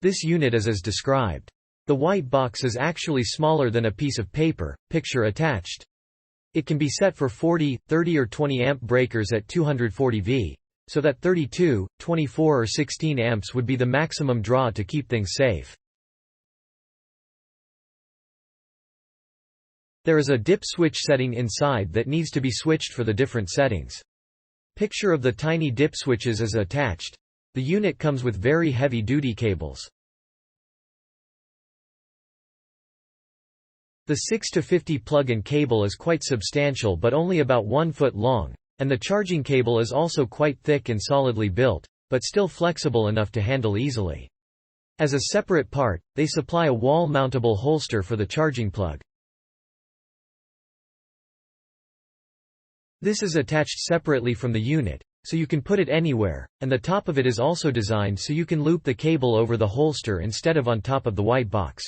This unit is as described. The white box is actually smaller than a piece of paper, picture attached. It can be set for 40, 30 or 20 amp breakers at 240 V, so that 32, 24 or 16 amps would be the maximum draw to keep things safe. There is a dip switch setting inside that needs to be switched for the different settings. Picture of the tiny dip switches is attached. The unit comes with very heavy-duty cables. The 6-50 plug-in cable is quite substantial but only about 1 foot long, and the charging cable is also quite thick and solidly built, but still flexible enough to handle easily. As a separate part, they supply a wall-mountable holster for the charging plug. This is attached separately from the unit, so you can put it anywhere, and the top of it is also designed so you can loop the cable over the holster instead of on top of the white box.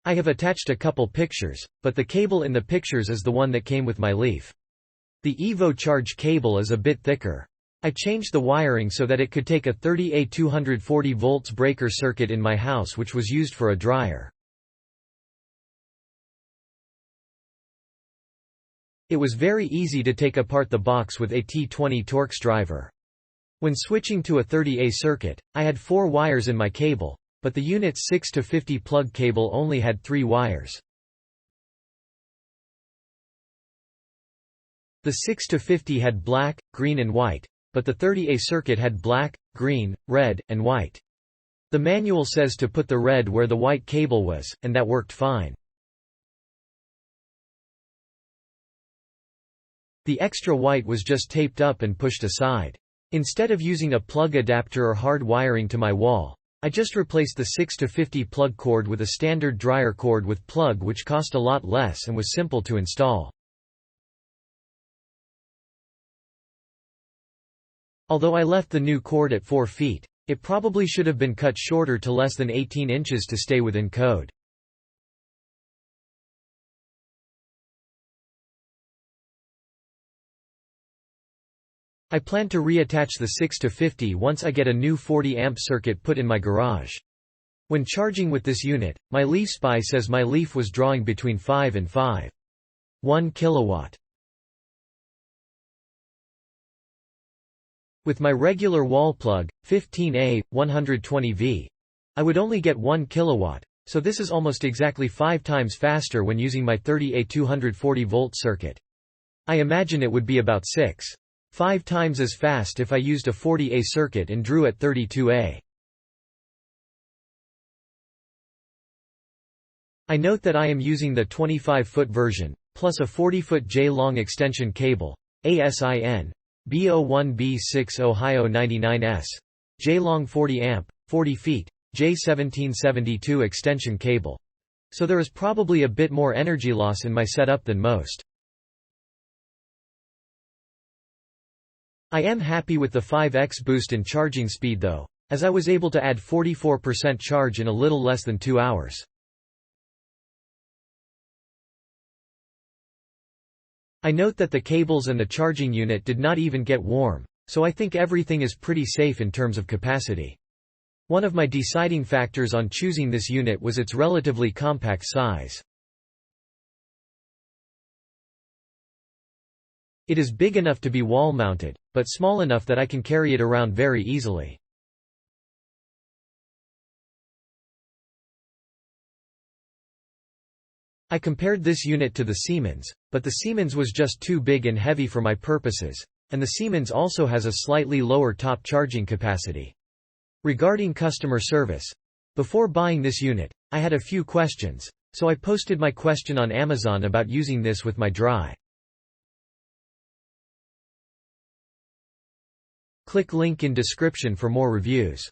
I have attached a couple pictures, but the cable in the pictures is the one that came with my Leaf. The EVoCharge cable is a bit thicker. I changed the wiring so that it could take a 30A 240 volts breaker circuit in my house, which was used for a dryer. It was very easy to take apart the box with a T20 Torx driver. When switching to a 30A circuit, I had 4 wires in my cable, but the unit's 6-50 plug cable only had 3 wires. The 6-50 had black, green and white, but the 30A circuit had black, green, red, and white. The manual says to put the red where the white cable was, and that worked fine. The extra white was just taped up and pushed aside. Instead of using a plug adapter or hard wiring to my wall, I just replaced the 6-50 plug cord with a standard dryer cord with plug, which cost a lot less and was simple to install. Although I left the new cord at 4 feet, it probably should have been cut shorter to less than 18 inches to stay within code. I plan to reattach the 6-50 once I get a new 40 amp circuit put in my garage. When charging with this unit, my Leaf Spy says my Leaf was drawing between 5 and 5.1 kilowatt. With my regular wall plug, 15A, 120V, I would only get 1 kilowatt, so this is almost exactly 5 times faster when using my 30A 240 volt circuit. I imagine it would be about 6.5 times as fast if I used a 40A circuit and drew at 32A. I note that I am using the 25-foot version, plus a 40-foot J-long extension cable, ASIN B01B6 Ohio 99S. J-long 40 amp, 40 feet, J1772 extension cable. So there is probably a bit more energy loss in my setup than most. I am happy with the 5x boost in charging speed though, as I was able to add 44% charge in a little less than 2 hours. I note that the cables and the charging unit did not even get warm, so I think everything is pretty safe in terms of capacity. One of my deciding factors on choosing this unit was its relatively compact size. It is big enough to be wall-mounted, but small enough that I can carry it around very easily. I compared this unit to the Siemens, but the Siemens was just too big and heavy for my purposes, and the Siemens also has a slightly lower top charging capacity. Regarding customer service, before buying this unit, I had a few questions, so I posted my question on Amazon about using this with my dry. Click link in description for more reviews.